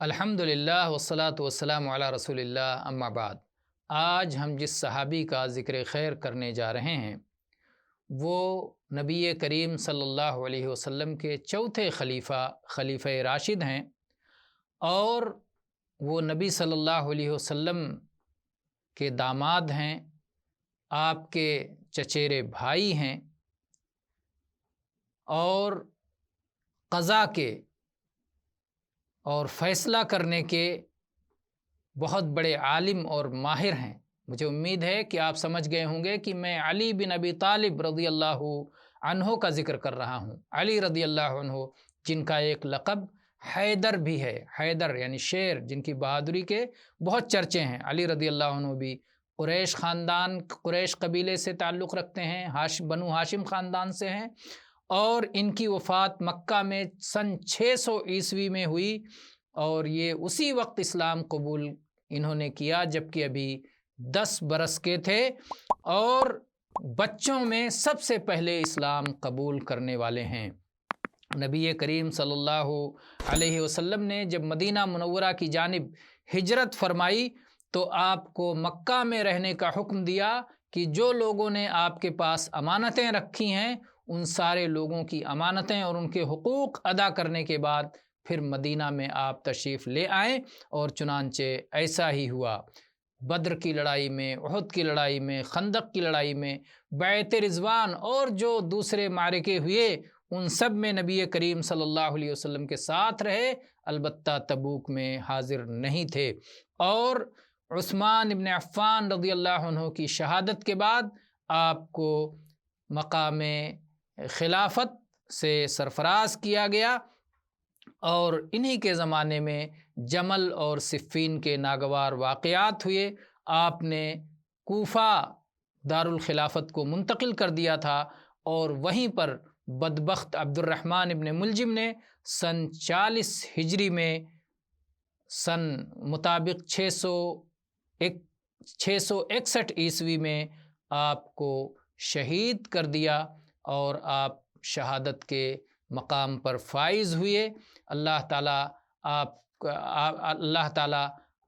الحمدللہ والصلاۃ والسلام علی رسول اللہ اما بعد۔ آج ہم جس صحابی کا ذکر خیر کرنے جا رہے ہیں وہ نبی کریم صلی اللہ علیہ وسلم کے چوتھے خلیفہ راشد ہیں، اور وہ نبی صلی اللہ علیہ وسلم کے داماد ہیں، آپ کے چچیرے بھائی ہیں، اور قضا کے اور فیصلہ کرنے کے بہت بڑے عالم اور ماہر ہیں۔ مجھے امید ہے کہ آپ سمجھ گئے ہوں گے کہ میں علی بن ابی طالب رضی اللہ عنہ کا ذکر کر رہا ہوں۔ علی رضی اللہ عنہ، جن کا ایک لقب حیدر بھی ہے، حیدر یعنی شیر، جن کی بہادری کے بہت چرچے ہیں۔ علی رضی اللہ عنہ بھی قریش خاندان، قریش قبیلے سے تعلق رکھتے ہیں، بنو ہاشم خاندان سے ہیں، اور ان کی وفات مکہ میں سن 600 عیسوی میں ہوئی، اور یہ اسی وقت اسلام قبول انہوں نے کیا جبکہ ابھی 10 برس کے تھے، اور بچوں میں سب سے پہلے اسلام قبول کرنے والے ہیں۔ نبی کریم صلی اللہ علیہ وسلم نے جب مدینہ منورہ کی جانب ہجرت فرمائی تو آپ کو مکہ میں رہنے کا حکم دیا کہ جو لوگوں نے آپ کے پاس امانتیں رکھی ہیں ان سارے لوگوں کی امانتیں اور ان کے حقوق ادا کرنے کے بعد پھر مدینہ میں آپ تشریف لے آئیں، اور چنانچہ ایسا ہی ہوا۔ بدر کی لڑائی میں، احد کی لڑائی میں، خندق کی لڑائی میں، بیعت رضوان اور جو دوسرے معرکے ہوئے ان سب میں نبی کریم صلی اللہ علیہ وسلم کے ساتھ رہے، البتہ تبوک میں حاضر نہیں تھے۔ اور عثمان بن عفان رضی اللہ عنہ کی شہادت کے بعد آپ کو مقام خلافت سے سرفراز کیا گیا، اور انہی کے زمانے میں جمل اور صفین کے ناگوار واقعات ہوئے۔ آپ نے کوفہ دارالخلافت کو منتقل کر دیا تھا، اور وہیں پر بدبخت عبد الرحمن ابن ملجم نے سن 40 ہجری میں، سن مطابق 661 عیسوی میں آپ کو شہید کر دیا، اور آپ شہادت کے مقام پر فائز ہوئے۔ اللہ تعالیٰ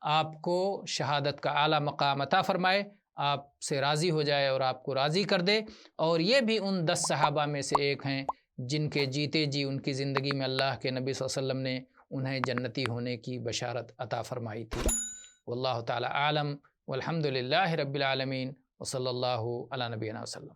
آپ کو شہادت کا اعلیٰ مقام عطا فرمائے، آپ سے راضی ہو جائے اور آپ کو راضی کر دے۔ اور یہ بھی ان 10 صحابہ میں سے ایک ہیں جن کے جیتے جی ان کی زندگی میں اللہ کے نبی صلی اللہ علیہ وسلم نے انہیں جنتی ہونے کی بشارت عطا فرمائی تھی۔ واللہ تعالیٰ عالم، والحمد للہ رب العالمین، وصلی اللہ علی نبینا وسلم۔